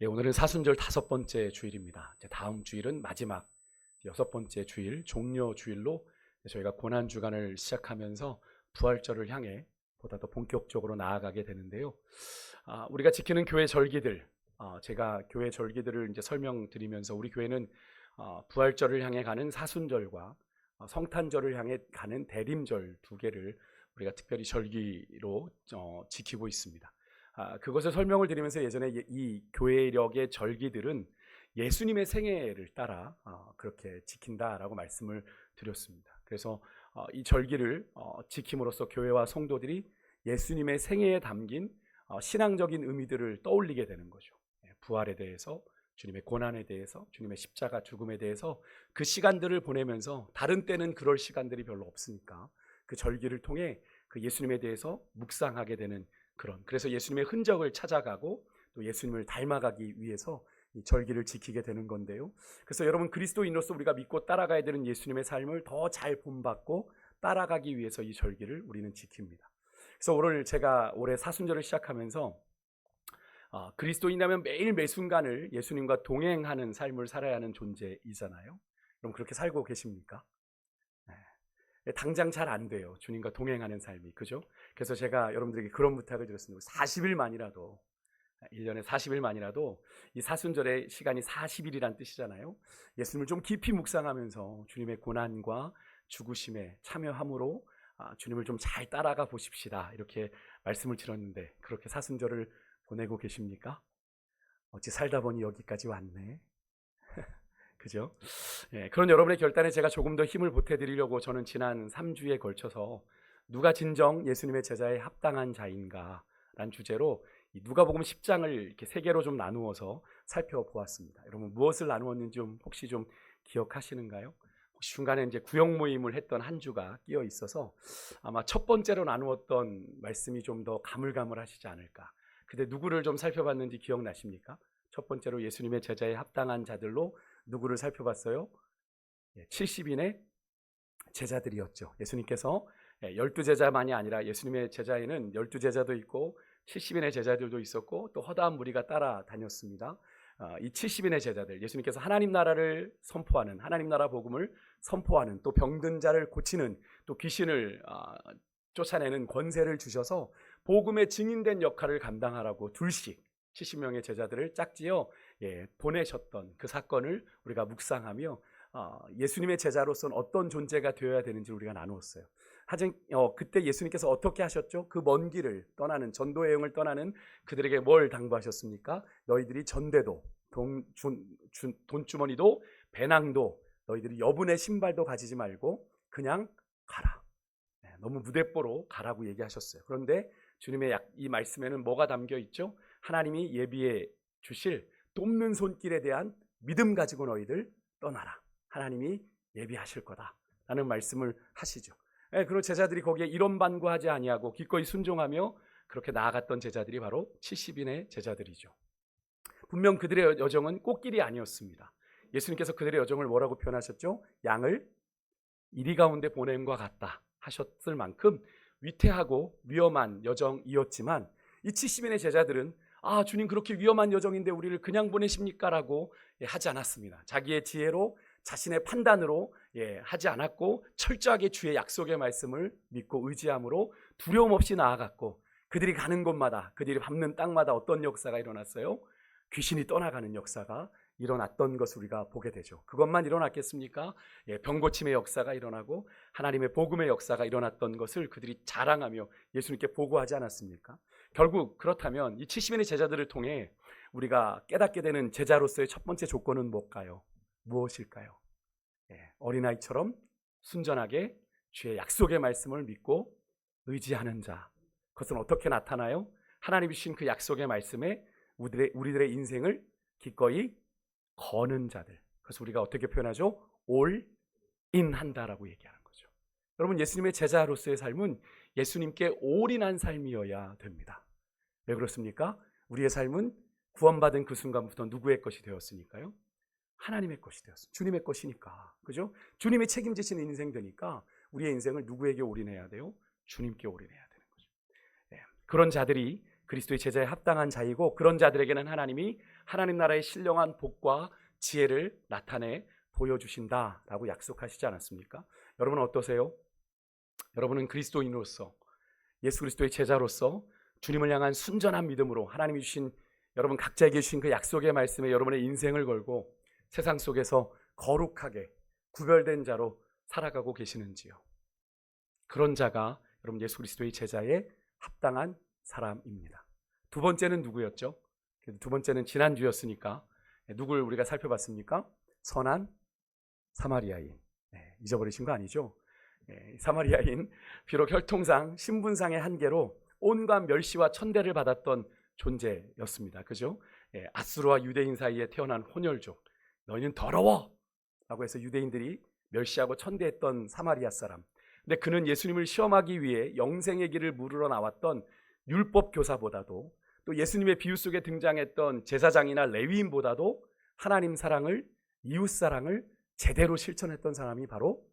오늘은 사순절 5번째 주일입니다. 이제 다음 주일은 마지막 6번째 주일, 종려 주일로 저희가 고난 주간을 시작하면서 부활절을 향해 보다 더 본격적으로 나아가게 되는데요. 우리가 지키는 교회 절기들, 제가 교회 절기들을 이제 설명드리면서 우리 교회는 부활절을 향해 가는 사순절과 성탄절을 향해 가는 대림절 두 개를 우리가 특별히 절기로 지키고 있습니다. 그것을 설명을 드리면서 예전에 이 교회력의 절기들은 예수님의 생애를 따라 그렇게 지킨다라고 말씀을 드렸습니다. 그래서 이 절기를 지킴으로써 교회와 성도들이 예수님의 생애에 담긴 신앙적인 의미들을 떠올리게 되는 거죠. 부활에 대해서, 주님의 고난에 대해서, 주님의 십자가 죽음에 대해서 그 시간들을 보내면서, 다른 때는 그럴 시간들이 별로 없으니까 그 절기를 통해 그 예수님에 대해서 묵상하게 되는 그래서 예수님의 흔적을 찾아가고 또 예수님을 닮아가기 위해서 이 절기를 지키게 되는 건데요. 그래서 여러분, 그리스도인으로서 우리가 믿고 따라가야 되는 예수님의 삶을 더 잘 본받고 따라가기 위해서 이 절기를 우리는 지킵니다. 그래서 오늘 제가 올해 사순절을 시작하면서 그리스도인이라면 매일 매순간을 예수님과 동행하는 삶을 살아야 하는 존재이잖아요. 그럼 그렇게 살고 계십니까? 당장 잘 안 돼요. 주님과 동행하는 삶이. 그죠? 그래서 제가 여러분들에게 그런 부탁을 드렸습니다. 40일만이라도, 1년에 40일만이라도 이 사순절의 시간이 40일이란 뜻이잖아요. 예수님을 좀 깊이 묵상하면서 주님의 고난과 죽으심에 참여함으로 주님을 좀 잘 따라가 보십시다. 이렇게 말씀을 드렸는데, 그렇게 사순절을 보내고 계십니까? 어찌 살다 보니 여기까지 왔네. 그죠? 그런 여러분의 결단에 제가 조금 더 힘을 보태드리려고 저는 지난 3주에 걸쳐서 누가 진정 예수님의 제자에 합당한 자인가 라는 주제로 이 누가복음 10장을 이렇게 3개로 좀 나누어서 살펴보았습니다. 여러분, 무엇을 나누었는지 혹시 좀 기억하시는가요? 혹시 중간에 이제 구역 모임을 했던 한 주가 끼어 있어서 아마 첫 번째로 나누었던 말씀이 좀 더 가물가물하시지 않을까. 근데 누구를 좀 살펴봤는지 기억나십니까? 첫 번째로 예수님의 제자에 합당한 자들로 누구를 살펴봤어요? 70인의 제자들이었죠. 예수님께서 12제자만이 아니라 예수님의 제자에는 12제자도 있고 70인의 제자들도 있었고 또 허다한 무리가 따라다녔습니다. 이 70인의 제자들, 예수님께서 하나님 나라를 선포하는, 하나님 나라 복음을 선포하는, 또 병든 자를 고치는, 또 귀신을 쫓아내는 권세를 주셔서 복음의 증인된 역할을 감당하라고 둘씩 70명의 제자들을 짝지어 보내셨던 그 사건을 우리가 묵상하며 예수님의 제자로서는 어떤 존재가 되어야 되는지 우리가 나누었어요. 하여튼 그때 예수님께서 어떻게 하셨죠? 그 먼 길을 떠나는, 전도 여행을 떠나는 그들에게 뭘 당부하셨습니까? 너희들이 전대도, 돈주머니도, 배낭도, 너희들이 여분의 신발도 가지지 말고 그냥 가라. 너무 무대뽀로 가라고 얘기하셨어요. 그런데 주님의 이 말씀에는 뭐가 담겨 있죠? 하나님이 예비해 주실 돕는 손길에 대한 믿음 가지고 너희들 떠나라. 하나님이 예비하실 거다라는 말씀을 하시죠. 그리고 제자들이 거기에 이론반구하지 아니하고 기꺼이 순종하며 그렇게 나아갔던 제자들이 바로 70인의 제자들이죠. 분명 그들의 여정은 꽃길이 아니었습니다. 예수님께서 그들의 여정을 뭐라고 표현하셨죠? 양을 이리 가운데 보냄과 같다 하셨을 만큼 위태하고 위험한 여정이었지만 이 70인의 제자들은 주님, 그렇게 위험한 여정인데 우리를 그냥 보내십니까? 라고 하지 않았습니다. 자기의 지혜로, 자신의 판단으로 하지 않았고 철저하게 주의 약속의 말씀을 믿고 의지함으로 두려움 없이 나아갔고, 그들이 가는 곳마다, 그들이 밟는 땅마다 어떤 역사가 일어났어요? 귀신이 떠나가는 역사가 일어났던 것을 우리가 보게 되죠. 그것만 일어났겠습니까? 병고침의 역사가 일어나고 하나님의 복음의 역사가 일어났던 것을 그들이 자랑하며 예수님께 보고하지 않았습니까? 결국 그렇다면 이 70인의 제자들을 통해 우리가 깨닫게 되는 제자로서의 첫 번째 조건은 뭘까요? 무엇일까요? 어린아이처럼 순전하게 주의 약속의 말씀을 믿고 의지하는 자. 그것은 어떻게 나타나요? 하나님이 주신 그 약속의 말씀에 우리들의 인생을 기꺼이 거는 자들. 그래서 우리가 어떻게 표현하죠? 올인한다라고 얘기하는 거죠. 여러분, 예수님의 제자로서의 삶은 예수님께 올인한 삶이어야 됩니다. 왜 그렇습니까? 우리의 삶은 구원받은 그 순간부터 누구의 것이 되었으니까요? 하나님의 것이 되었습니다. 주님의 것이니까. 그죠? 주님이 책임지시는 인생 되니까 우리의 인생을 누구에게 올인해야 돼요? 주님께 올인해야 되는 거죠. 그런 자들이 그리스도의 제자에 합당한 자이고, 그런 자들에게는 하나님이 하나님 나라의 신령한 복과 지혜를 나타내 보여주신다라고 약속하시지 않았습니까? 여러분은 어떠세요? 여러분은 그리스도인으로서, 예수 그리스도의 제자로서 주님을 향한 순전한 믿음으로 하나님이 주신, 여러분 각자에게 주신 그 약속의 말씀에 여러분의 인생을 걸고 세상 속에서 거룩하게 구별된 자로 살아가고 계시는지요? 그런 자가 여러분 예수 그리스도의 제자에 합당한 사람입니다. 두 번째는 누구였죠? 두 번째는 지난주였으니까 누굴 우리가 살펴봤습니까? 선한 사마리아인. 잊어버리신 거 아니죠? 사마리아인, 비록 혈통상 신분상의 한계로 온갖 멸시와 천대를 받았던 존재였습니다. 그죠? 아수르와 유대인 사이에 태어난 혼혈족, 너희는 더러워! 라고 해서 유대인들이 멸시하고 천대했던 사마리아 사람. 근데 그는 예수님을 시험하기 위해 영생의 길을 물으러 나왔던 율법 교사보다도, 또 예수님의 비유 속에 등장했던 제사장이나 레위인보다도 하나님 사랑을, 이웃 사랑을 제대로 실천했던 사람이 바로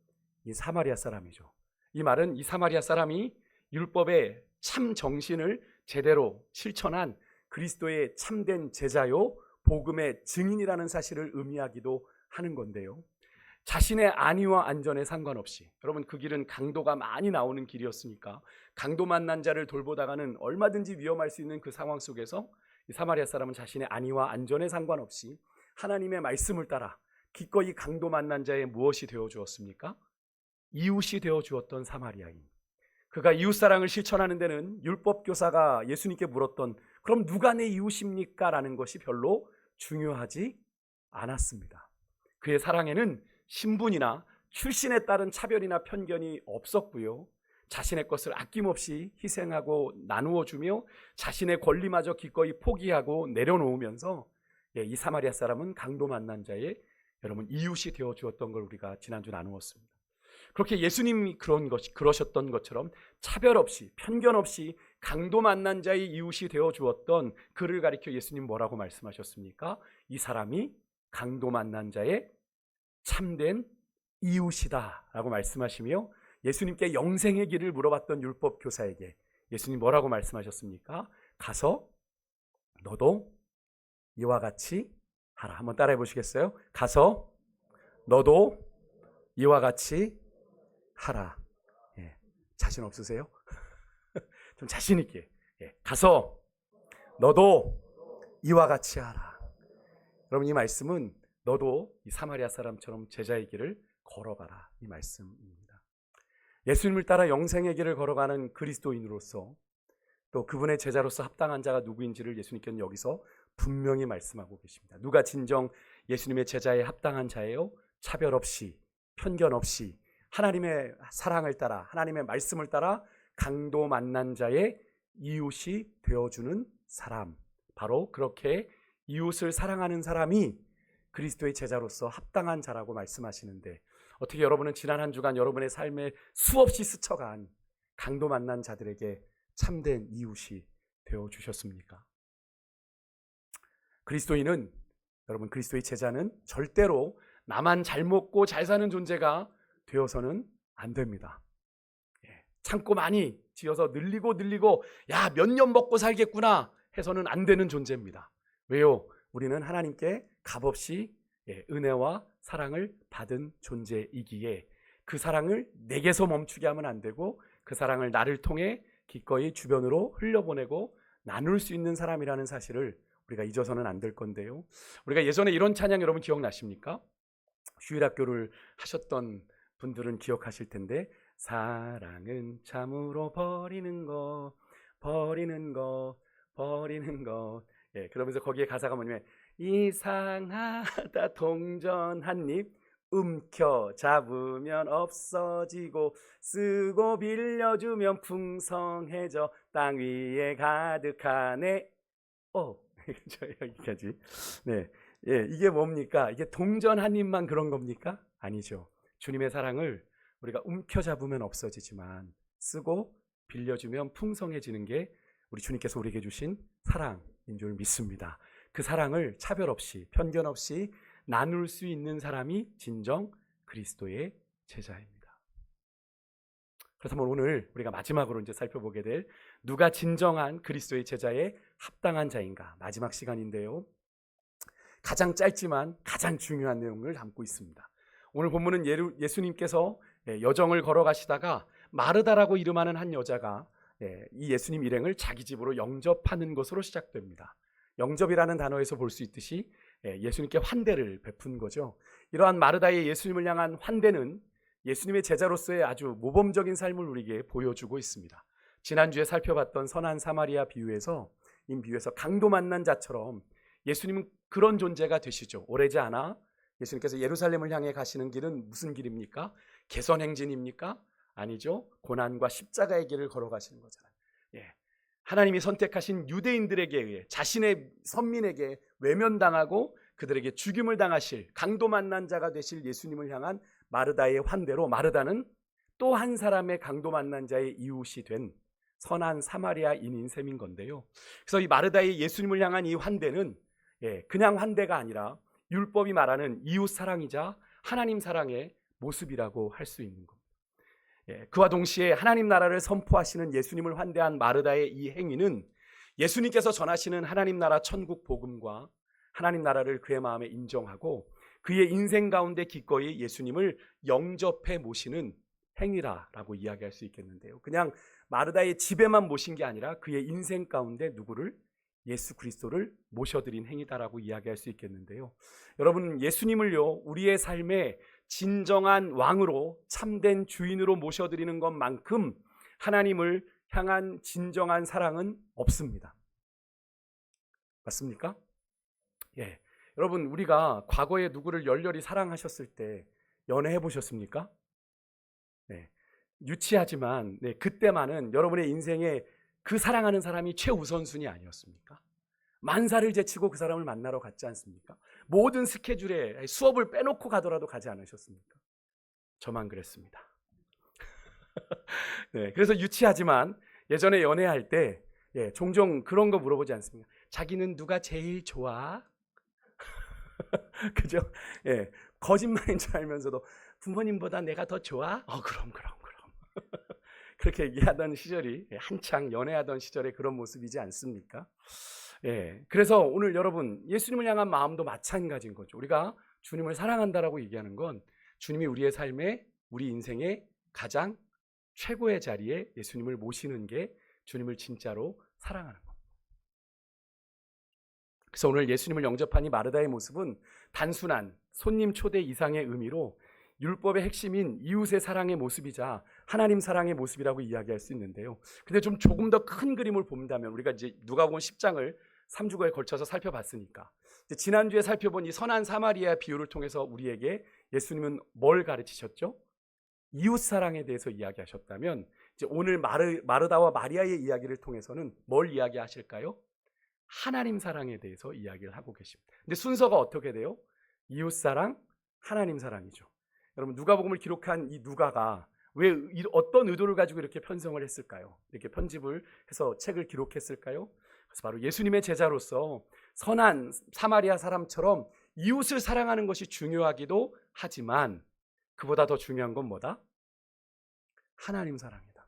이 사마리아 사람이죠. 이 말은 이 사마리아 사람이 율법의 참 정신을 제대로 실천한 그리스도의 참된 제자요 복음의 증인이라는 사실을 의미하기도 하는 건데요. 자신의 안위와 안전에 상관없이, 여러분 그 길은 강도가 많이 나오는 길이었으니까 강도 만난 자를 돌보다가는 얼마든지 위험할 수 있는 그 상황 속에서 이 사마리아 사람은 자신의 안위와 안전에 상관없이 하나님의 말씀을 따라 기꺼이 강도 만난 자의 무엇이 되어 주었습니까? 이웃이 되어 주었던 사마리아인. 그가 이웃사랑을 실천하는 데는 율법 교사가 예수님께 물었던 그럼 누가 내 이웃입니까? 라는 것이 별로 중요하지 않았습니다. 그의 사랑에는 신분이나 출신에 따른 차별이나 편견이 없었고요. 자신의 것을 아낌없이 희생하고 나누어 주며 자신의 권리마저 기꺼이 포기하고 내려놓으면서 이 사마리아 사람은 강도 만난 자의 여러분 이웃이 되어 주었던 걸 우리가 지난주 나누었습니다. 그렇게 예수님이 그러셨던 것처럼 차별 없이 편견 없이 강도 만난 자의 이웃이 되어 주었던 그를 가리켜 예수님 뭐라고 말씀하셨습니까? 이 사람이 강도 만난 자의 참된 이웃이다 라고 말씀하시며, 예수님께 영생의 길을 물어봤던 율법 교사에게 예수님 뭐라고 말씀하셨습니까? 가서 너도 이와 같이 하라. 한번 따라해 보시겠어요? 가서 너도 이와 같이 하라. 자신 없으세요? 좀 자신 있게. 가서 너도 이와 같이 하라. 여러분 이 말씀은 너도 이 사마리아 사람처럼 제자의 길을 걸어가라, 이 말씀입니다. 예수님을 따라 영생의 길을 걸어가는 그리스도인으로서 또 그분의 제자로서 합당한 자가 누구인지를 예수님께는 여기서 분명히 말씀하고 계십니다. 누가 진정 예수님의 제자에 합당한 자예요? 차별 없이 편견 없이 하나님의 사랑을 따라 하나님의 말씀을 따라 강도 만난 자의 이웃이 되어주는 사람, 바로 그렇게 이웃을 사랑하는 사람이 그리스도의 제자로서 합당한 자라고 말씀하시는데, 어떻게 여러분은 지난 한 주간 여러분의 삶에 수없이 스쳐간 강도 만난 자들에게 참된 이웃이 되어주셨습니까? 그리스도인은, 여러분 그리스도의 제자는 절대로 나만 잘 먹고 잘 사는 존재가 되어서는 안 됩니다. 창고 많이 지어서 늘리고 야, 몇 년 먹고 살겠구나 해서는 안 되는 존재입니다. 왜요? 우리는 하나님께 값없이 은혜와 사랑을 받은 존재이기에 그 사랑을 내게서 멈추게 하면 안 되고 그 사랑을 나를 통해 기꺼이 주변으로 흘려보내고 나눌 수 있는 사람이라는 사실을 우리가 잊어서는 안 될 건데요. 우리가 예전에 이런 찬양 여러분 기억나십니까? 휴일학교를 하셨던 분들은 기억하실 텐데, 사랑은 참으로 버리는 것 그러면서 거기에 가사가 뭐냐면 이상하다 동전 한 입 움켜 잡으면 없어지고 쓰고 빌려주면 풍성해져 땅 위에 가득하네. 여기까지. 이게 뭡니까? 이게 동전 한 입만 그런 겁니까? 아니죠. 주님의 사랑을 우리가 움켜잡으면 없어지지만 쓰고 빌려주면 풍성해지는 게 우리 주님께서 우리에게 주신 사랑인 줄 믿습니다. 그 사랑을 차별 없이 편견 없이 나눌 수 있는 사람이 진정 그리스도의 제자입니다. 그렇다면 오늘 우리가 마지막으로 이제 살펴보게 될 누가 진정한 그리스도의 제자에 합당한 자인가? 마지막 시간인데요. 가장 짧지만 가장 중요한 내용을 담고 있습니다. 오늘 본문은 예수님께서 여정을 걸어가시다가 마르다라고 이름하는 한 여자가 이 예수님 일행을 자기 집으로 영접하는 것으로 시작됩니다. 영접이라는 단어에서 볼 수 있듯이 예수님께 환대를 베푼 거죠. 이러한 마르다의 예수님을 향한 환대는 예수님의 제자로서의 아주 모범적인 삶을 우리에게 보여주고 있습니다. 지난주에 살펴봤던 선한 사마리아 비유에서 이 비유에서 강도 만난 자처럼 예수님은 그런 존재가 되시죠. 오래지 않아 예수님께서 예루살렘을 향해 가시는 길은 무슨 길입니까? 개선행진입니까? 아니죠. 고난과 십자가의 길을 걸어가시는 거잖아요. 하나님이 선택하신 유대인들에게 의해 자신의 선민에게 외면당하고 그들에게 죽임을 당하실 강도 만난 자가 되실 예수님을 향한 마르다의 환대로 마르다는 또 한 사람의 강도 만난 자의 이웃이 된 선한 사마리아인인 셈인 건데요. 그래서 이 마르다의 예수님을 향한 이 환대는 그냥 환대가 아니라 율법이 말하는 이웃 사랑이자 하나님 사랑의 모습이라고 할 수 있는 겁니다. 그와 동시에 하나님 나라를 선포하시는 예수님을 환대한 마르다의 이 행위는 예수님께서 전하시는 하나님 나라 천국 복음과 하나님 나라를 그의 마음에 인정하고 그의 인생 가운데 기꺼이 예수님을 영접해 모시는 행위라고 이야기할 수 있겠는데요. 그냥 마르다의 집에만 모신 게 아니라 그의 인생 가운데 누구를? 예수 그리스도를 모셔드린 행위다라고 이야기할 수 있겠는데요. 여러분, 예수님을요 우리의 삶에 진정한 왕으로 참된 주인으로 모셔드리는 것만큼 하나님을 향한 진정한 사랑은 없습니다. 맞습니까? 여러분, 우리가 과거에 누구를 열렬히 사랑하셨을 때 연애해 보셨습니까? 유치하지만 그때만은 여러분의 인생에 그 사랑하는 사람이 최우선순위 아니었습니까? 만사를 제치고 그 사람을 만나러 갔지 않습니까? 모든 스케줄에 수업을 빼놓고 가더라도 가지 않으셨습니까? 저만 그랬습니다. 그래서 유치하지만 예전에 연애할 때 종종 그런 거 물어보지 않습니까? 자기는 누가 제일 좋아? 그죠? 거짓말인 줄 알면서도 부모님보다 내가 더 좋아? 그럼. 그렇게 얘기하던 시절이 한창 연애하던 시절의 그런 모습이지 않습니까? 그래서 오늘 여러분, 예수님을 향한 마음도 마찬가지인 거죠. 우리가 주님을 사랑한다라고 얘기하는 건 주님이 우리의 삶에, 우리 인생의 가장 최고의 자리에 예수님을 모시는 게 주님을 진짜로 사랑하는 겁니다. 그래서 오늘 예수님을 영접한 이 마르다의 모습은 단순한 손님 초대 이상의 의미로 율법의 핵심인 이웃의 사랑의 모습이자 하나님 사랑의 모습이라고 이야기할 수 있는데요. 근데 조금 더 큰 그림을 본다면, 우리가 이제 누가복음 10장을 3주에 걸쳐서 살펴봤으니까 지난주에 살펴본 이 선한 사마리아 비유를 통해서 우리에게 예수님은 뭘 가르치셨죠? 이웃 사랑에 대해서 이야기하셨다면, 이제 오늘 마르다와 마리아의 이야기를 통해서는 뭘 이야기하실까요? 하나님 사랑에 대해서 이야기를 하고 계십니다. 근데 순서가 어떻게 돼요? 이웃 사랑, 하나님 사랑이죠. 여러분, 누가복음을 기록한 이 누가가 왜 어떤 의도를 가지고 이렇게 편성을 했을까요? 이렇게 편집을 해서 책을 기록했을까요? 그래서 바로 예수님의 제자로서 선한 사마리아 사람처럼 이웃을 사랑하는 것이 중요하기도 하지만 그보다 더 중요한 건 뭐다? 하나님 사랑이다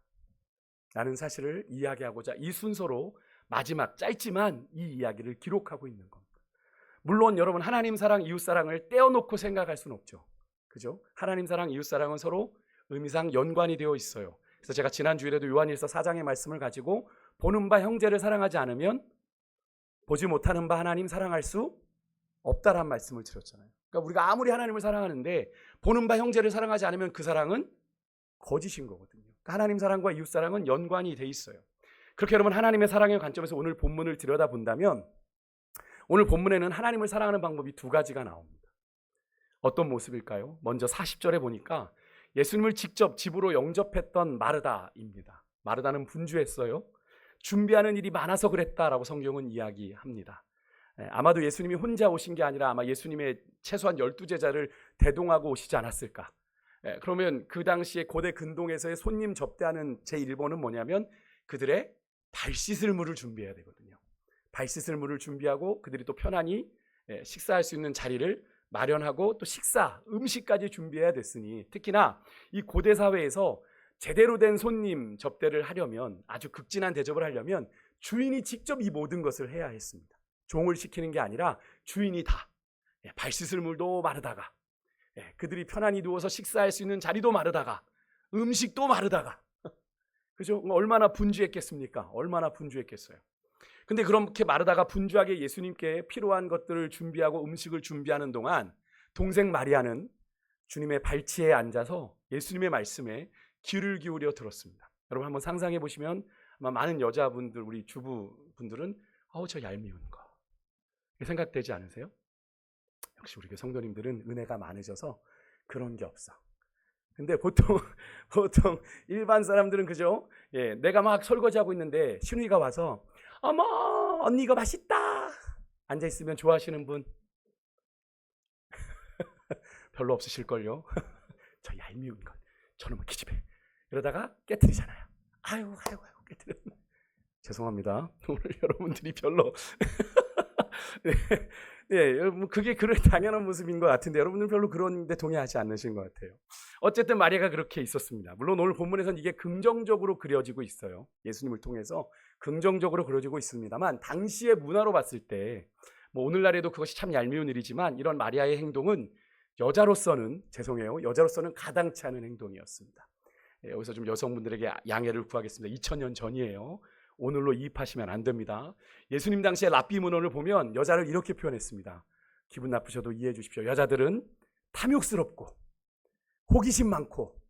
라는 사실을 이야기하고자 이 순서로 마지막 짧지만 이 이야기를 기록하고 있는 겁니다. 물론 여러분, 하나님 사랑, 이웃 사랑을 떼어놓고 생각할 수는 없죠. 그죠? 하나님 사랑, 이웃 사랑은 서로 의미상 연관이 되어 있어요. 그래서 제가 지난주에도 요한일서 4장의 말씀을 가지고 보는 바 형제를 사랑하지 않으면 보지 못하는 바 하나님 사랑할 수 없다라는 말씀을 드렸잖아요. 그러니까 우리가 아무리 하나님을 사랑하는데 보는 바 형제를 사랑하지 않으면 그 사랑은 거짓인 거거든요. 그러니까 하나님 사랑과 이웃 사랑은 연관이 돼 있어요. 그렇게 여러분, 하나님의 사랑의 관점에서 오늘 본문을 들여다본다면 오늘 본문에는 하나님을 사랑하는 방법이 두 가지가 나옵니다. 어떤 모습일까요? 먼저 40절에 보니까 예수님을 직접 집으로 영접했던 마르다입니다. 마르다는 분주했어요. 준비하는 일이 많아서 그랬다라고 성경은 이야기합니다. 아마도 예수님이 혼자 오신 게 아니라 아마 예수님의 최소한 12제자를 대동하고 오시지 않았을까. 그러면 그 당시에 고대 근동에서의 손님 접대하는 제1번은 뭐냐면 그들의 발 씻을 물을 준비해야 되거든요. 발 씻을 물을 준비하고 그들이 또 편안히 식사할 수 있는 자리를 마련하고 또 음식까지 준비해야 됐으니, 특히나 이 고대 사회에서 제대로 된 손님 접대를 하려면, 아주 극진한 대접을 하려면 주인이 직접 이 모든 것을 해야 했습니다. 종을 시키는 게 아니라 주인이 다, 발 씻을 물도 마르다가, 그들이 편안히 누워서 식사할 수 있는 자리도 마르다가, 음식도 마르다가, 그죠? 얼마나 분주했겠습니까? 얼마나 분주했겠어요. 근데 그렇게 마르다가 분주하게 예수님께 필요한 것들을 준비하고 음식을 준비하는 동안 동생 마리아는 주님의 발치에 앉아서 예수님의 말씀에 귀를 기울여 들었습니다. 여러분 한번 상상해 보시면 아마 많은 여자분들, 우리 주부분들은 저 얄미운 거 생각되지 않으세요? 역시 우리 성도님들은 은혜가 많으셔서 그런 게 없어. 근데 보통 일반 사람들은 그죠? 내가 막 설거지하고 있는데 신우이가 와서 어머 언니 이거 맛있다 앉아 있으면 좋아하시는 분 별로 없으실걸요. 저 얄미운 것 저놈의 기집애 이러다가 깨트리잖아요. 아이고 깨트려. 죄송합니다. 오늘 여러분들이 별로 그게 그런 당연한 모습인 것 같은데 여러분들 별로 그런데 동의하지 않으신 것 같아요. 어쨌든 마리아가 그렇게 있었습니다. 물론 오늘 본문에서는 이게 긍정적으로 그려지고 있어요. 예수님을 통해서 긍정적으로 그려지고 있습니다만 당시의 문화로 봤을 때 오늘날에도 그것이 참 얄미운 일이지만 이런 마리아의 행동은 여자로서는 가당치 않은 행동이었습니다. 여기서 좀 여성분들에게 양해를 구하겠습니다. 2000년 전이에요. 오늘로 이입하시면 안 됩니다. 예수님 당시에 랍비 문헌을 보면 여자를 이렇게 표현했습니다. 기분 나쁘셔도 이해해 주십시오. 여자들은 탐욕스럽고 호기심 많고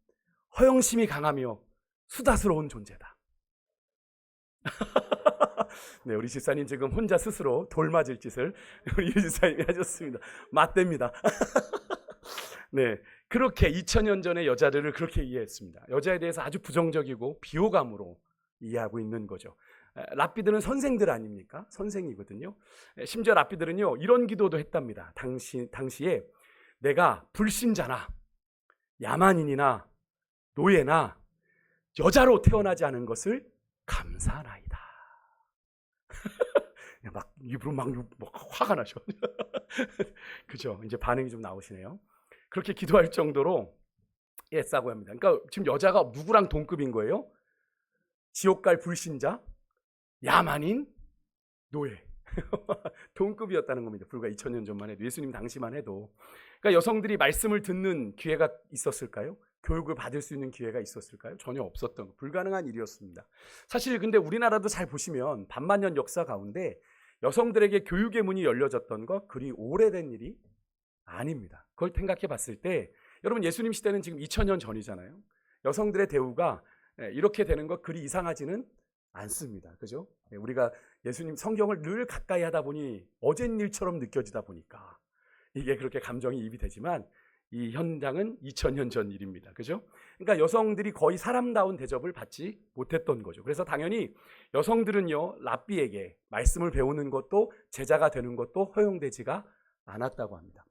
허영심이 강하며 수다스러운 존재다. 네, 우리 집사님 지금 혼자 스스로 돌 맞을 짓을 우리 집사님이 하셨습니다. 맞댑니다. 네, 그렇게 2000년 전의 여자들을 그렇게 이해했습니다. 여자에 대해서 아주 부정적이고 비호감으로 이해하고 있는 거죠. 랍비들은 선생들 아닙니까? 선생이거든요. 심지어 랍비들은요 이런 기도도 했답니다. 당시에 내가 불신자나 야만인이나 노예나 여자로 태어나지 않은 것을 감사하나이다. 막 입으로 막 화가 나셔. 그죠? 이제 반응이 좀 나오시네요. 그렇게 기도할 정도로 애싸고 합니다. 그러니까 지금 여자가 누구랑 동급인 거예요? 지옥 갈 불신자, 야만인, 노예. 동급이었다는 겁니다. 불과 2000년 전만 해도, 예수님 당시만 해도. 그러니까 여성들이 말씀을 듣는 기회가 있었을까요? 교육을 받을 수 있는 기회가 있었을까요? 전혀 없었던, 불가능한 일이었습니다. 사실 근데 우리나라도 잘 보시면 반만년 역사 가운데 여성들에게 교육의 문이 열려졌던 거 그리 오래된 일이 아닙니다. 그걸 생각해 봤을 때 여러분 예수님 시대는 지금 2000년 전이잖아요. 여성들의 대우가 이렇게 되는 거 그리 이상하지는 않습니다. 그죠? 우리가 예수님 성경을 늘 가까이 하다 보니 어젠 일처럼 느껴지다 보니까 이게 그렇게 감정이 입이 되지만 이 현장은 2000년 전 일입니다. 그죠? 그러니까 여성들이 거의 사람다운 대접을 받지 못했던 거죠. 그래서 당연히 여성들은요, 랍비에게 말씀을 배우는 것도 제자가 되는 것도 허용되지가 않았다고 합니다.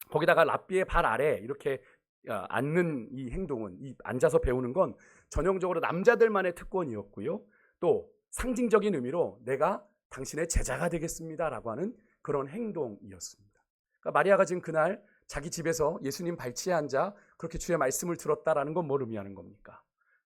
거기다가 랍비의 발 아래 이렇게 앉는 이 행동은, 이 앉아서 배우는 건 전형적으로 남자들만의 특권이었고요. 또 상징적인 의미로 내가 당신의 제자가 되겠습니다라고 하는 그런 행동이었습니다. 그러니까 마리아가 지금 그날 자기 집에서 예수님 발치에 앉아 그렇게 주의 말씀을 들었다라는 건 뭘 의미하는 겁니까?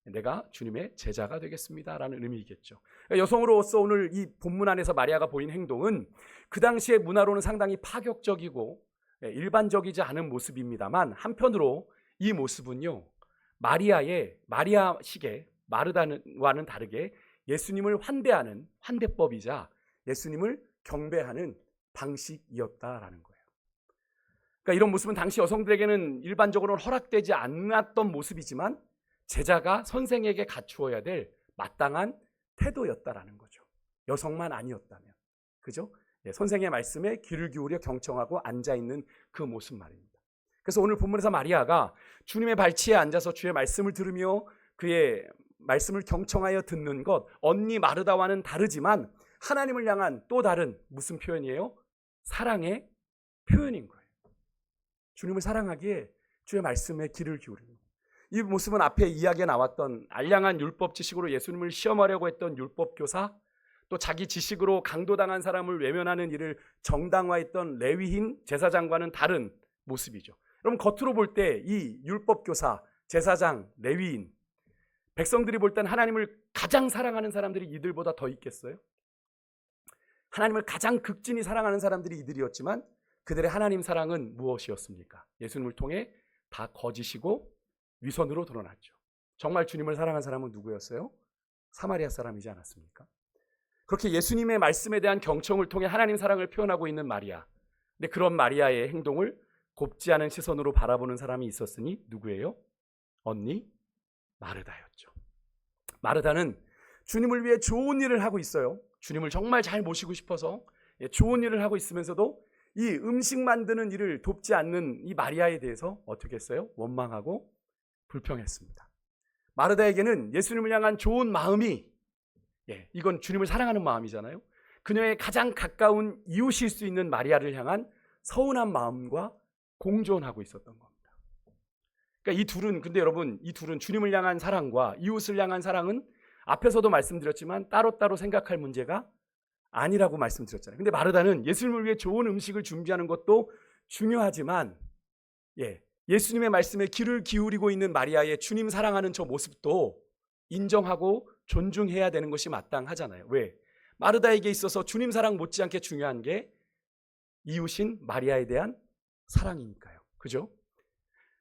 내가 주님의 제자가 되겠습니다라는 의미이겠죠. 그러니까 여성으로서 오늘 이 본문 안에서 마리아가 보인 행동은 그 당시의 문화로는 상당히 파격적이고 일반적이지 않은 모습입니다만 한편으로 이 모습은요, 마리아식의 마르다와는 다르게 예수님을 환대하는 환대법이자 예수님을 경배하는 방식이었다라는 거예요. 그러니까 이런 모습은 당시 여성들에게는 일반적으로는 허락되지 않았던 모습이지만 제자가 선생에게 갖추어야 될 마땅한 태도였다라는 거죠. 여성만 아니었다면. 그죠? 선생의 말씀에 귀를 기울여 경청하고 앉아있는 그 모습 말입니다. 그래서 오늘 본문에서 마리아가 주님의 발치에 앉아서 주의 말씀을 들으며 그의 말씀을 경청하여 듣는 것, 언니 마르다와는 다르지만 하나님을 향한 또 다른 무슨 표현이에요? 사랑의 표현인 거예요. 주님을 사랑하기에 주의 말씀에 귀를 기울이는 거예요. 이 모습은 앞에 이야기에 나왔던 알량한 율법 지식으로 예수님을 시험하려고 했던 율법교사, 또 자기 지식으로 강도당한 사람을 외면하는 일을 정당화했던 레위인 제사장과는 다른 모습이죠. 여러분 겉으로 볼 때 이 율법교사, 제사장, 레위인 백성들이 볼 땐 하나님을 가장 사랑하는 사람들이 이들보다 더 있겠어요? 하나님을 가장 극진히 사랑하는 사람들이 이들이었지만 그들의 하나님 사랑은 무엇이었습니까? 예수님을 통해 다 거짓이고 위선으로 드러났죠. 정말 주님을 사랑한 사람은 누구였어요? 사마리아 사람이지 않았습니까? 그렇게 예수님의 말씀에 대한 경청을 통해 하나님 사랑을 표현하고 있는 마리아. 근데 그런 마리아의 행동을 곱지 않은 시선으로 바라보는 사람이 있었으니 누구예요? 언니 마르다였죠. 마르다는 주님을 위해 좋은 일을 하고 있어요. 주님을 정말 잘 모시고 싶어서 좋은 일을 하고 있으면서도 이 음식 만드는 일을 돕지 않는 이 마리아에 대해서 어떻게 했어요? 원망하고 불평했습니다. 마르다에게는 예수님을 향한 좋은 마음이, 이건 주님을 사랑하는 마음이잖아요. 그녀의 가장 가까운 이웃일 수 있는 마리아를 향한 서운한 마음과 공존하고 있었던 겁니다. 그러니까 이 둘은, 근데 여러분, 이 둘은 주님을 향한 사랑과 이웃을 향한 사랑은 앞에서도 말씀드렸지만 따로따로 생각할 문제가 아니라고 말씀드렸잖아요. 근데 마르다는 예수님을 위해 좋은 음식을 준비하는 것도 중요하지만, 예수님의 말씀에 귀를 기울이고 있는 마리아의 주님 사랑하는 저 모습도 인정하고 존중해야 되는 것이 마땅하잖아요. 왜? 마르다에게 있어서 주님 사랑 못지않게 중요한 게 이웃인 마리아에 대한 사랑이니까요. 그죠?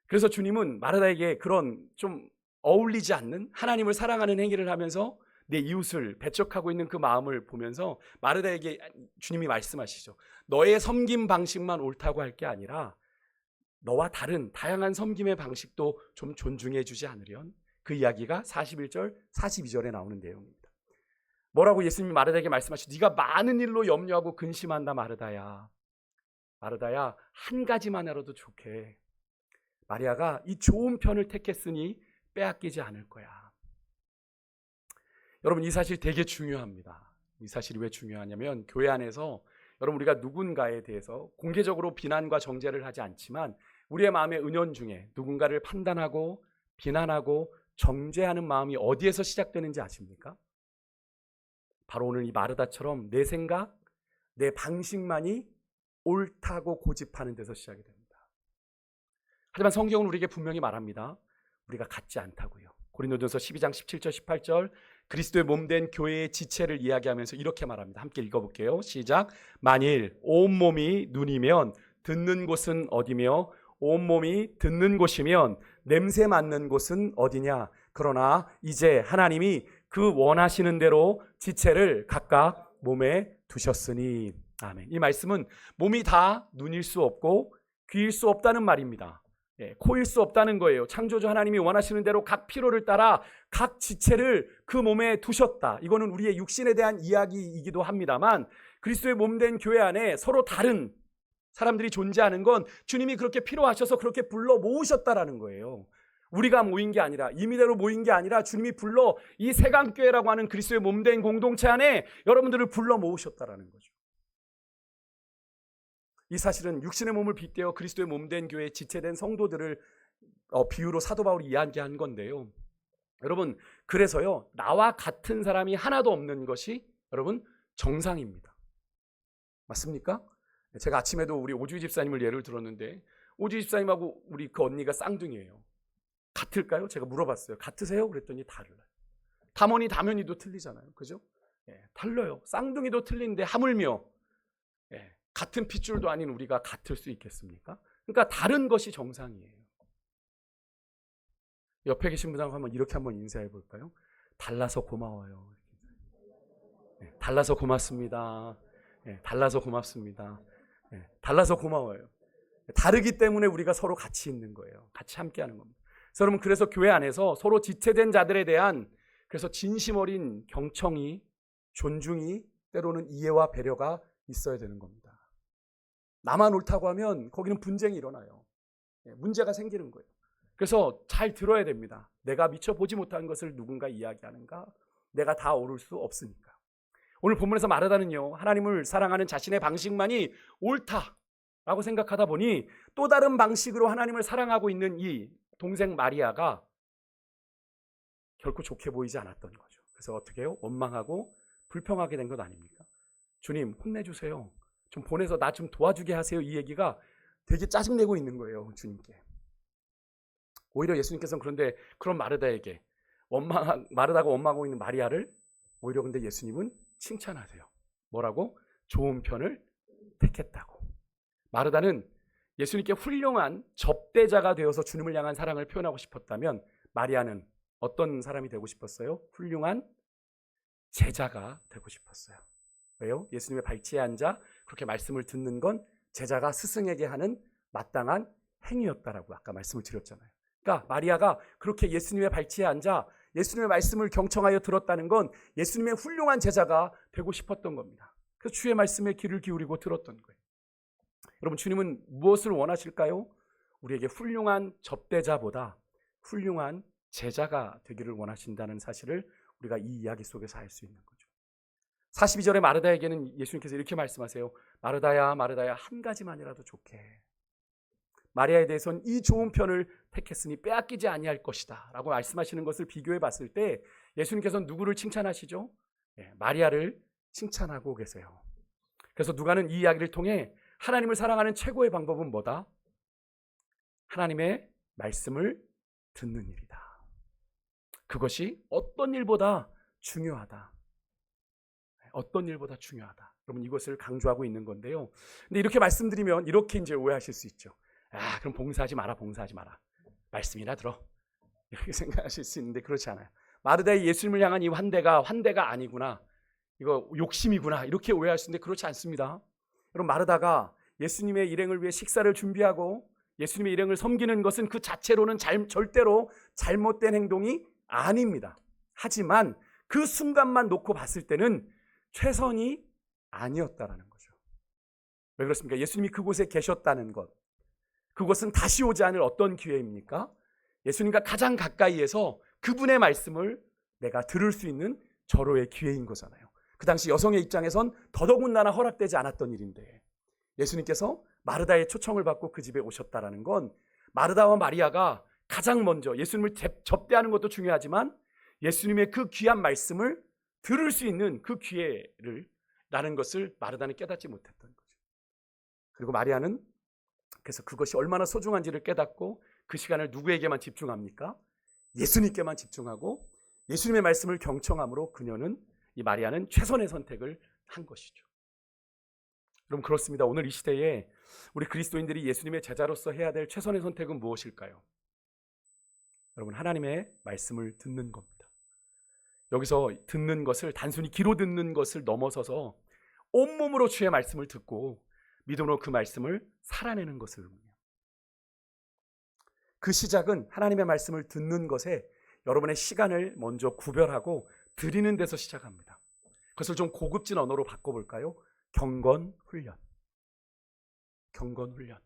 그래서 주님은 마르다에게 그런 좀 어울리지 않는 하나님을 사랑하는 행위를 하면서 내 이웃을 배척하고 있는 그 마음을 보면서 마르다에게 주님이 말씀하시죠. 너의 섬김 방식만 옳다고 할 게 아니라 너와 다른 다양한 섬김의 방식도 좀 존중해 주지 않으련? 그 이야기가 41절, 42절에 나오는 내용입니다. 뭐라고 예수님이 마르다에게 말씀하시죠? 네가 많은 일로 염려하고 근심한다 마르다야. 마르다야, 한 가지만 해도 좋게. 마리아가 이 좋은 편을 택했으니 빼앗기지 않을 거야. 여러분, 이 사실 되게 중요합니다. 이 사실이 왜 중요하냐면 교회 안에서 여러분 우리가 누군가에 대해서 공개적으로 비난과 정죄를 하지 않지만 우리의 마음의 은연중에 누군가를 판단하고 비난하고 정죄하는 마음이 어디에서 시작되는지 아십니까? 바로 오늘 이 마르다처럼 내 생각, 내 방식만이 옳다고 고집하는 데서 시작이 됩니다. 하지만 성경은 우리에게 분명히 말합니다. 우리가 같지 않다고요. 고린도전서 12장 17절 18절 그리스도의 몸된 교회의 지체를 이야기하면서 이렇게 말합니다. 함께 읽어볼게요. 시작. 만일 온몸이 눈이면 듣는 곳은 어디며 온몸이 듣는 곳이면 냄새 맡는 곳은 어디냐. 그러나 이제 하나님이 그 원하시는 대로 지체를 각각 몸에 두셨으니. 아멘. 이 말씀은 몸이 다 눈일 수 없고 귀일 수 없다는 말입니다. 코일 수 없다는 거예요. 창조주 하나님이 원하시는 대로 각 필요를 따라 각 지체를 그 몸에 두셨다. 이거는 우리의 육신에 대한 이야기이기도 합니다만 그리스도의 몸된 교회 안에 서로 다른 사람들이 존재하는 건 주님이 그렇게 필요하셔서 그렇게 불러 모으셨다라는 거예요. 우리가 모인 게 아니라 임의대로 모인 게 아니라 주님이 불러 이 세강교회라고 하는 그리스도의 몸된 공동체 안에 여러분들을 불러 모으셨다라는 거죠. 이 사실은 육신의 몸을 빗대어 그리스도의 몸된 교회에 지체된 성도들을 비유로 사도 바울이 이야기한 건데요. 여러분, 그래서요, 나와 같은 사람이 하나도 없는 것이 여러분 정상입니다. 맞습니까? 제가 아침에도 우리 오주희 집사님을 예를 들었는데 오주희 집사님하고 우리 그 언니가 쌍둥이에요. 같을까요? 제가 물어봤어요. 같으세요? 그랬더니 달라요. 다머니 다면이도 틀리잖아요. 그죠? 달라요. 쌍둥이도 틀린데 하물며 같은 핏줄도 아닌 우리가 같을 수 있겠습니까? 그러니까 다른 것이 정상이에요. 옆에 계신 분하고 한번 이렇게 한번 인사해 볼까요? 달라서 고마워요. 달라서 고맙습니다. 달라서 고맙습니다. 달라서 고마워요. 다르기 때문에 우리가 서로 같이 있는 거예요. 같이 함께하는 겁니다. 그래서 여러분, 그래서 교회 안에서 서로 지체된 자들에 대한 그래서 진심 어린 경청이, 존중이, 때로는 이해와 배려가 있어야 되는 겁니다. 나만 옳다고 하면 거기는 분쟁이 일어나요. 문제가 생기는 거예요. 그래서 잘 들어야 됩니다. 내가 미처 보지 못한 것을 누군가 이야기하는가? 내가 다 옳을 수 없으니까. 오늘 본문에서 마르다는요, 하나님을 사랑하는 자신의 방식만이 옳다라고 생각하다 보니 또 다른 방식으로 하나님을 사랑하고 있는 이 동생 마리아가 결코 좋게 보이지 않았던 거죠. 그래서 어떻게 해요? 원망하고 불평하게 된 것 아닙니까? 주님, 혼내주세요. 좀 보내서 나 좀 도와주게 하세요. 이 얘기가 되게 짜증내고 있는 거예요, 주님께. 오히려 예수님께서는 그런데 그런 마르다에게 마르다가 원망하고 있는 마리아를 오히려 근데 예수님은 칭찬하세요. 뭐라고? 좋은 편을 택했다고. 마르다는 예수님께 훌륭한 접대자가 되어서 주님을 향한 사랑을 표현하고 싶었다면 마리아는 어떤 사람이 되고 싶었어요? 훌륭한 제자가 되고 싶었어요. 왜요? 예수님의 발치에 앉아 그렇게 말씀을 듣는 건 제자가 스승에게 하는 마땅한 행위였다라고 아까 말씀을 드렸잖아요. 그러니까 마리아가 그렇게 예수님의 발치에 앉아 예수님의 말씀을 경청하여 들었다는 건 예수님의 훌륭한 제자가 되고 싶었던 겁니다. 그래서 주의 말씀에 귀를 기울이고 들었던 거예요. 여러분, 주님은 무엇을 원하실까요? 우리에게 훌륭한 접대자보다 훌륭한 제자가 되기를 원하신다는 사실을 우리가 이 이야기 속에서 알 수 있는 거죠. 42절에 마르다에게는 예수님께서 이렇게 말씀하세요. 마르다야, 마르다야, 한 가지만이라도 좋게. 마리아에 대해서는 이 좋은 편을 택했으니 빼앗기지 아니할 것이다 라고 말씀하시는 것을 비교해 봤을 때 예수님께서는 누구를 칭찬하시죠? 마리아를 칭찬하고 계세요. 그래서 누가는 이 이야기를 통해 하나님을 사랑하는 최고의 방법은 뭐다? 하나님의 말씀을 듣는 일이다. 그것이 어떤 일보다 중요하다. 어떤 일보다 중요하다. 여러분, 이것을 강조하고 있는 건데요. 근데 이렇게 말씀드리면 이렇게 이제 오해하실 수 있죠. 그럼 봉사하지 마라, 봉사하지 마라. 말씀이나 들어. 이렇게 생각하실 수 있는데 그렇지 않아요. 마르다의 예수님을 향한 이 환대가 아니구나. 이거 욕심이구나. 이렇게 오해할 수 있는데 그렇지 않습니다. 여러분, 마르다가 예수님의 일행을 위해 식사를 준비하고 예수님의 일행을 섬기는 것은 그 자체로는 절대로 잘못된 행동이 아닙니다. 하지만 그 순간만 놓고 봤을 때는 최선이 아니었다라는 거죠. 왜 그렇습니까? 예수님이 그곳에 계셨다는 것. 그것은 다시 오지 않을 어떤 기회입니까? 예수님과 가장 가까이에서 그분의 말씀을 내가 들을 수 있는 절호의 기회인 거잖아요. 그 당시 여성의 입장에선 더더군다나 허락되지 않았던 일인데 예수님께서 마르다의 초청을 받고 그 집에 오셨다라는 건 마르다와 마리아가 가장 먼저 예수님을 접대하는 것도 중요하지만 예수님의 그 귀한 말씀을 들을 수 있는 그 기회를 라는 것을 마르다는 깨닫지 못했던 거죠. 그리고 마리아는 그래서 그것이 얼마나 소중한지를 깨닫고 그 시간을 누구에게만 집중합니까? 예수님께만 집중하고 예수님의 말씀을 경청함으로 그녀는, 이 마리아는 최선의 선택을 한 것이죠. 여러분, 그렇습니다. 오늘 이 시대에 우리 그리스도인들이 예수님의 제자로서 해야 될 최선의 선택은 무엇일까요? 여러분, 하나님의 말씀을 듣는 겁니다. 여기서 듣는 것을 단순히 귀로 듣는 것을 넘어서서 온몸으로 주의 말씀을 듣고 믿음으로 그 말씀을 살아내는 것을 의미해요. 그 시작은 하나님의 말씀을 듣는 것에 여러분의 시간을 먼저 구별하고 드리는 데서 시작합니다. 그것을 좀 고급진 언어로 바꿔볼까요? 경건훈련. 경건훈련.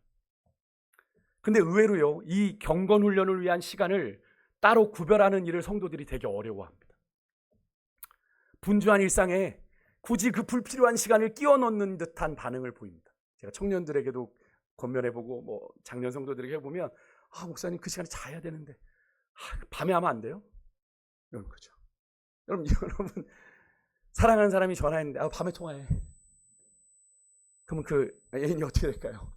근데 의외로요, 이 경건훈련을 위한 시간을 따로 구별하는 일을 성도들이 되게 어려워합니다. 분주한 일상에 굳이 그 불필요한 시간을 끼워 넣는 듯한 반응을 보입니다. 제가 청년들에게도 권면해보고 장년 성도들에게 해보면 목사님 그 시간에 자야 되는데 밤에 하면 안 돼요? 이런 거죠. 여러분 사랑하는 사람이 전화했는데 밤에 통화해. 그러면 그 애인이 어떻게 될까요?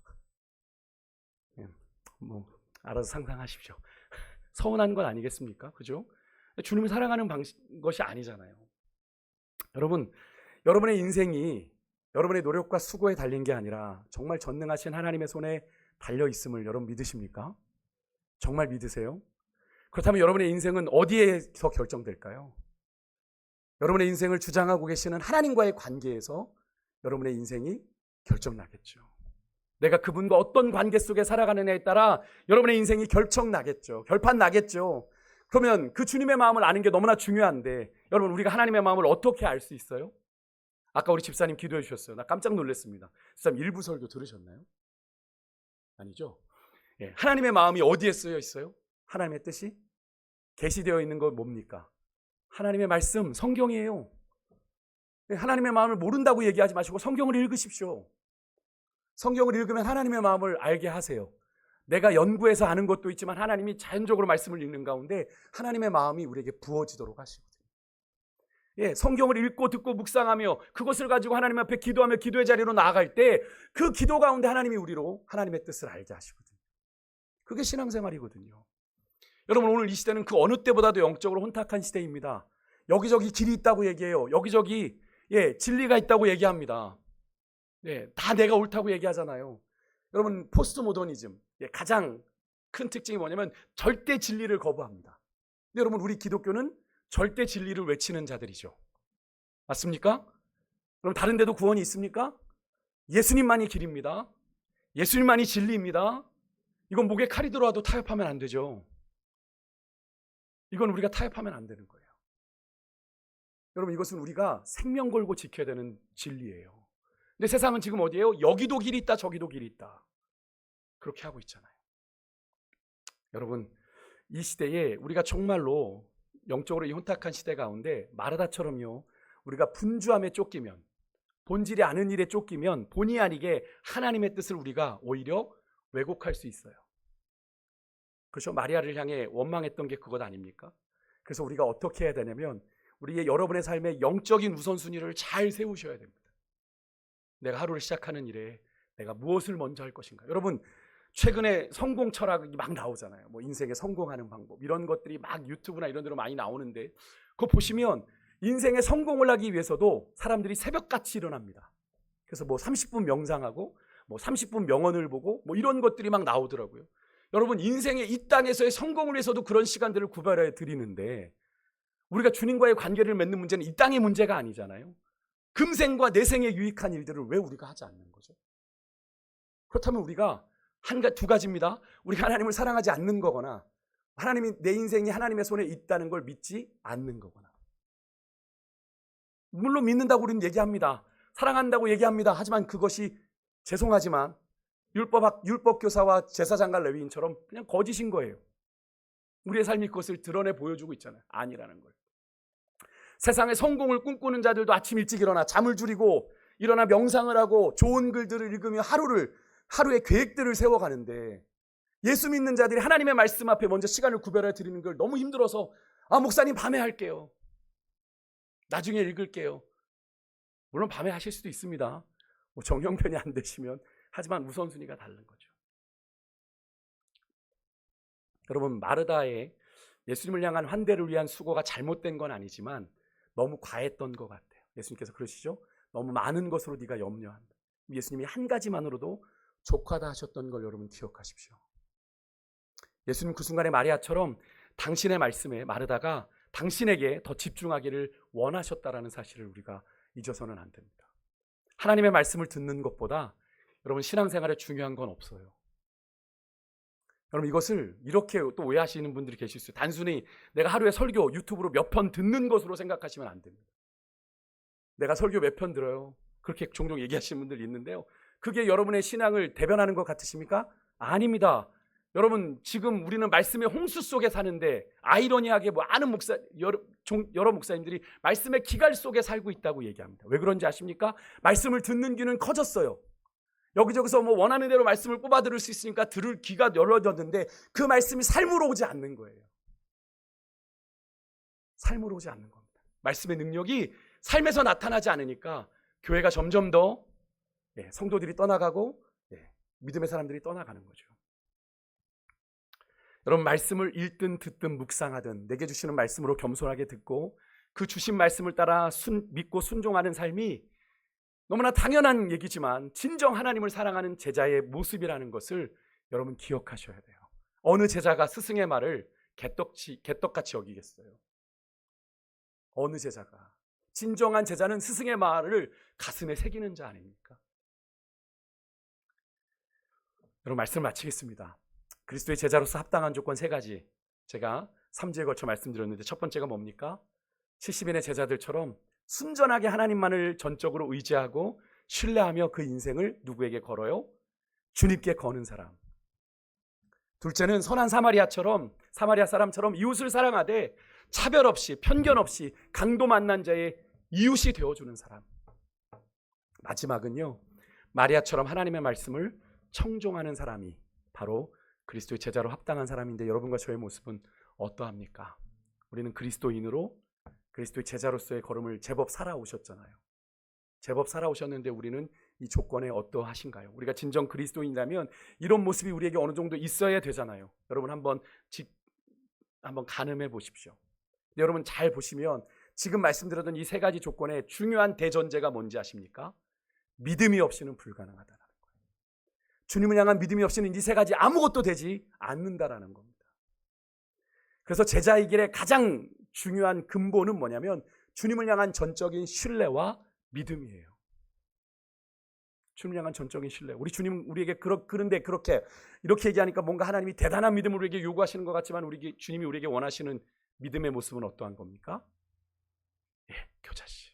알아서 상상하십시오. 서운한 건 아니겠습니까? 그죠? 주님을 사랑하는 것이 아니잖아요. 여러분, 여러분의 인생이 여러분의 노력과 수고에 달린 게 아니라 정말 전능하신 하나님의 손에 달려 있음을 여러분 믿으십니까? 정말 믿으세요? 그렇다면 여러분의 인생은 어디에서 결정될까요? 여러분의 인생을 주장하고 계시는 하나님과의 관계에서 여러분의 인생이 결정나겠죠. 내가 그분과 어떤 관계 속에 살아가느냐에 따라 여러분의 인생이 결정나겠죠. 결판나겠죠. 그러면 그 주님의 마음을 아는 게 너무나 중요한데 여러분, 우리가 하나님의 마음을 어떻게 알 수 있어요? 아까 우리 집사님 기도해 주셨어요. 나 깜짝 놀랐습니다. 집사님 일부 설교 들으셨나요? 아니죠? 하나님의 마음이 어디에 쓰여 있어요? 하나님의 뜻이 계시되어 있는 건 뭡니까? 하나님의 말씀, 성경이에요. 하나님의 마음을 모른다고 얘기하지 마시고 성경을 읽으십시오. 성경을 읽으면 하나님의 마음을 알게 하세요. 내가 연구해서 아는 것도 있지만 하나님이 자연적으로 말씀을 읽는 가운데 하나님의 마음이 우리에게 부어지도록 하시거든요. 성경을 읽고 듣고 묵상하며 그것을 가지고 하나님 앞에 기도하며 기도의 자리로 나아갈 때 그 기도 가운데 하나님이 우리로 하나님의 뜻을 알게 하시거든요. 그게 신앙생활이거든요. 여러분, 오늘 이 시대는 그 어느 때보다도 영적으로 혼탁한 시대입니다. 여기저기 길이 있다고 얘기해요. 여기저기 진리가 있다고 얘기합니다. 다 내가 옳다고 얘기하잖아요. 여러분, 포스트 모더니즘 가장 큰 특징이 뭐냐면 절대 진리를 거부합니다. 근데 여러분, 우리 기독교는 절대 진리를 외치는 자들이죠. 맞습니까? 그럼 다른 데도 구원이 있습니까? 예수님만이 길입니다. 예수님만이 진리입니다. 이건 목에 칼이 들어와도 타협하면 안 되죠. 이건 우리가 타협하면 안 되는 거예요. 여러분, 이것은 우리가 생명 걸고 지켜야 되는 진리예요. 근데 세상은 지금 어디예요? 여기도 길이 있다, 저기도 길이 있다. 그렇게 하고 있잖아요. 여러분, 이 시대에 우리가 정말로 영적으로 이 혼탁한 시대 가운데 마르다처럼요, 우리가 분주함에 쫓기면, 본질이 아는 일에 쫓기면 본의 아니게 하나님의 뜻을 우리가 오히려 왜곡할 수 있어요. 그렇죠? 마리아를 향해 원망했던 게 그것 아닙니까? 그래서 우리가 어떻게 해야 되냐면 우리의 여러분의 삶의 영적인 우선순위를 잘 세우셔야 됩니다. 내가 하루를 시작하는 일에 내가 무엇을 먼저 할 것인가. 여러분, 최근에 성공 철학이 막 나오잖아요. 뭐 인생에 성공하는 방법, 이런 것들이 막 유튜브나 이런 데로 많이 나오는데, 그거 보시면 인생에 성공을 하기 위해서도 사람들이 새벽같이 일어납니다. 그래서 뭐 30분 명상하고 뭐 30분 명언을 보고 뭐 이런 것들이 막 나오더라고요. 여러분, 인생의 이 땅에서의 성공을 위해서도 그런 시간들을 구별해 드리는데, 우리가 주님과의 관계를 맺는 문제는 이 땅의 문제가 아니잖아요. 금생과 내생에 유익한 일들을 왜 우리가 하지 않는 거죠? 그렇다면 우리가 두 가지입니다. 우리가 하나님을 사랑하지 않는 거거나, 하나님이 내 인생이 하나님의 손에 있다는 걸 믿지 않는 거거나. 물론 믿는다고 우리는 얘기합니다. 사랑한다고 얘기합니다. 하지만 그것이 죄송하지만 율법 교사와 제사장과 레위인처럼 그냥 거짓인 거예요. 우리의 삶이 그것을 드러내 보여주고 있잖아요. 아니라는 걸. 세상의 성공을 꿈꾸는 자들도 아침 일찍 일어나 잠을 줄이고 일어나 명상을 하고 좋은 글들을 읽으며 하루의 계획들을 세워가는데, 예수 믿는 자들이 하나님의 말씀 앞에 먼저 시간을 구별해 드리는 걸 너무 힘들어서, 목사님 밤에 할게요, 나중에 읽을게요. 물론 밤에 하실 수도 있습니다. 뭐 정형편이 안 되시면. 하지만 우선순위가 다른 거죠. 여러분, 마르다의 예수님을 향한 환대를 위한 수고가 잘못된 건 아니지만 너무 과했던 것 같아요. 예수님께서 그러시죠? 너무 많은 것으로 네가 염려한다. 예수님이 한 가지만으로도 족하다 하셨던 걸 여러분 기억하십시오. 예수님 그 순간에 마리아처럼 당신의 말씀에 마르다가 당신에게 더 집중하기를 원하셨다라는 사실을 우리가 잊어서는 안 됩니다. 하나님의 말씀을 듣는 것보다 여러분 신앙생활에 중요한 건 없어요. 여러분, 이것을 이렇게 또 오해하시는 분들이 계실 수 있어요. 단순히 내가 하루에 설교 유튜브로 몇 편 듣는 것으로 생각하시면 안 됩니다. 내가 설교 몇 편 들어요, 그렇게 종종 얘기하시는 분들이 있는데요, 그게 여러분의 신앙을 대변하는 것 같으십니까? 아닙니다. 여러분, 지금 우리는 말씀의 홍수 속에 사는데 아이러니하게 아는 여러 목사님들이 말씀의 기갈 속에 살고 있다고 얘기합니다. 왜 그런지 아십니까? 말씀을 듣는 귀는 커졌어요. 여기저기서 원하는 대로 말씀을 뽑아 들을 수 있으니까 들을 귀가 열려졌는데 그 말씀이 삶으로 오지 않는 거예요. 삶으로 오지 않는 겁니다. 말씀의 능력이 삶에서 나타나지 않으니까 교회가 점점 더 성도들이 떠나가고 믿음의 사람들이 떠나가는 거죠. 여러분, 말씀을 읽든 듣든 묵상하든 내게 주시는 말씀으로 겸손하게 듣고 그 주신 말씀을 따라 믿고 순종하는 삶이 너무나 당연한 얘기지만 진정 하나님을 사랑하는 제자의 모습이라는 것을 여러분 기억하셔야 돼요. 어느 제자가 스승의 말을 개떡같이 여기겠어요? 어느 제자가. 진정한 제자는 스승의 말을 가슴에 새기는 자 아닙니까? 여러분, 말씀을 마치겠습니다. 그리스도의 제자로서 합당한 조건 3가지 제가 3주에 걸쳐 말씀드렸는데, 첫 번째가 뭡니까? 70인의 제자들처럼 순전하게 하나님만을 전적으로 의지하고 신뢰하며 그 인생을 누구에게 걸어요? 주님께 거는 사람. 둘째는 선한 사마리아 사람처럼 이웃을 사랑하되 차별 없이 편견 없이 강도 만난 자의 이웃이 되어주는 사람. 마지막은요, 마리아처럼 하나님의 말씀을 청종하는 사람이 바로 그리스도의 제자로 합당한 사람인데, 여러분과 저의 모습은 어떠합니까? 우리는 그리스도인으로 그리스도의 제자로서의 걸음을 제법 살아오셨잖아요. 제법 살아오셨는데 우리는 이 조건에 어떠하신가요? 우리가 진정 그리스도인이라면 이런 모습이 우리에게 어느 정도 있어야 되잖아요. 여러분, 한번 한번 가늠해 보십시오. 근데 여러분 잘 보시면 지금 말씀드렸던 이 세 가지 조건의 중요한 대전제가 뭔지 아십니까? 믿음이 없이는 불가능하다라는 거예요. 주님을 향한 믿음이 없이는 이 세 가지 아무것도 되지 않는다라는 겁니다. 그래서 제자의 길의 가장 중요한 근본은 뭐냐면 주님을 향한 전적인 신뢰와 믿음이에요. 주님을 향한 전적인 신뢰. 우리 주님 우리에게 그런데 이렇게 얘기하니까 뭔가 하나님이 대단한 믿음을 우리에게 요구하시는 것 같지만 주님이 우리에게 원하시는 믿음의 모습은 어떠한 겁니까? 예, 겨자씨.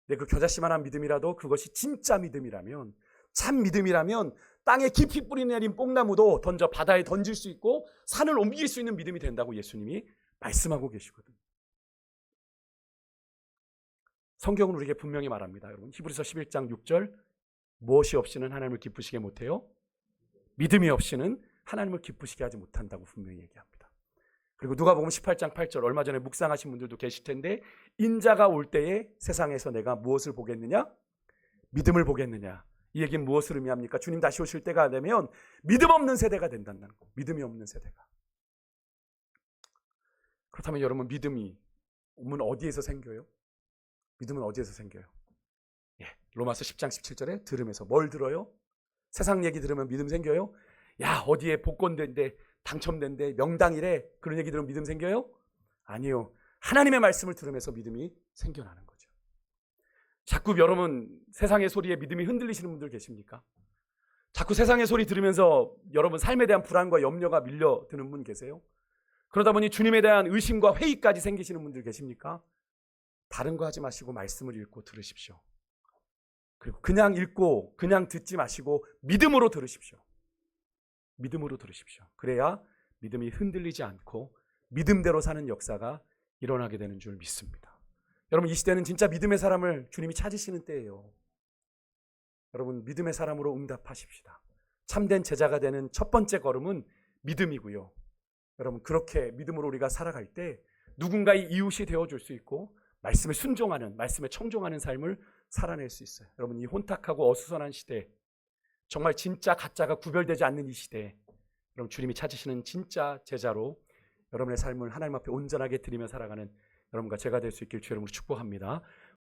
근데 그 겨자씨만한 믿음이라도 그것이 진짜 믿음이라면, 참 믿음이라면 땅에 깊이 뿌리 내린 뽕나무도 바다에 던질 수 있고 산을 옮길 수 있는 믿음이 된다고 예수님이 말씀하고 계시거든요. 성경은 우리에게 분명히 말합니다. 여러분 히브리서 11장 6절 무엇이 없이는 하나님을 기쁘시게 못해요? 믿음이 없이는 하나님을 기쁘시게 하지 못한다고 분명히 얘기합니다. 그리고 누가복음 18장 8절 얼마 전에 묵상하신 분들도 계실 텐데 인자가 올 때에 세상에서 내가 무엇을 보겠느냐? 믿음을 보겠느냐? 이 얘기는 무엇을 의미합니까? 주님 다시 오실 때가 되면 믿음 없는 세대가 된다는 거. 믿음이 없는 세대가. 그렇다면 여러분 믿음은 어디에서 생겨요? 믿음은 어디에서 생겨요? 예, 로마서 10장 17절에 들으면서 뭘 들어요? 세상 얘기 들으면 믿음 생겨요? 야 어디에 복권된대 당첨된대 명당이래 그런 얘기 들으면 믿음 생겨요? 아니요. 하나님의 말씀을 들으면서 믿음이 생겨나는 거죠. 자꾸 여러분 세상의 소리에 믿음이 흔들리시는 분들 계십니까? 자꾸 세상의 소리 들으면서 여러분 삶에 대한 불안과 염려가 밀려드는 분 계세요? 그러다 보니 주님에 대한 의심과 회의까지 생기시는 분들 계십니까? 다른 거 하지 마시고 말씀을 읽고 들으십시오. 그리고 그냥 읽고 그냥 듣지 마시고 믿음으로 들으십시오. 믿음으로 들으십시오. 그래야 믿음이 흔들리지 않고 믿음대로 사는 역사가 일어나게 되는 줄 믿습니다. 여러분 이 시대는 진짜 믿음의 사람을 주님이 찾으시는 때예요. 여러분 믿음의 사람으로 응답하십시다. 참된 제자가 되는 첫 번째 걸음은 믿음이고요. 여러분 그렇게 믿음으로 우리가 살아갈 때 누군가의 이웃이 되어줄 수 있고 말씀에 순종하는, 말씀에 청종하는 삶을 살아낼 수 있어요. 여러분 이 혼탁하고 어수선한 시대, 정말 진짜 가짜가 구별되지 않는 이 시대, 여러분 주님이 찾으시는 진짜 제자로 여러분의 삶을 하나님 앞에 온전하게 드리며 살아가는 여러분과 제가 될 수 있길 주 여러분으로 축복합니다.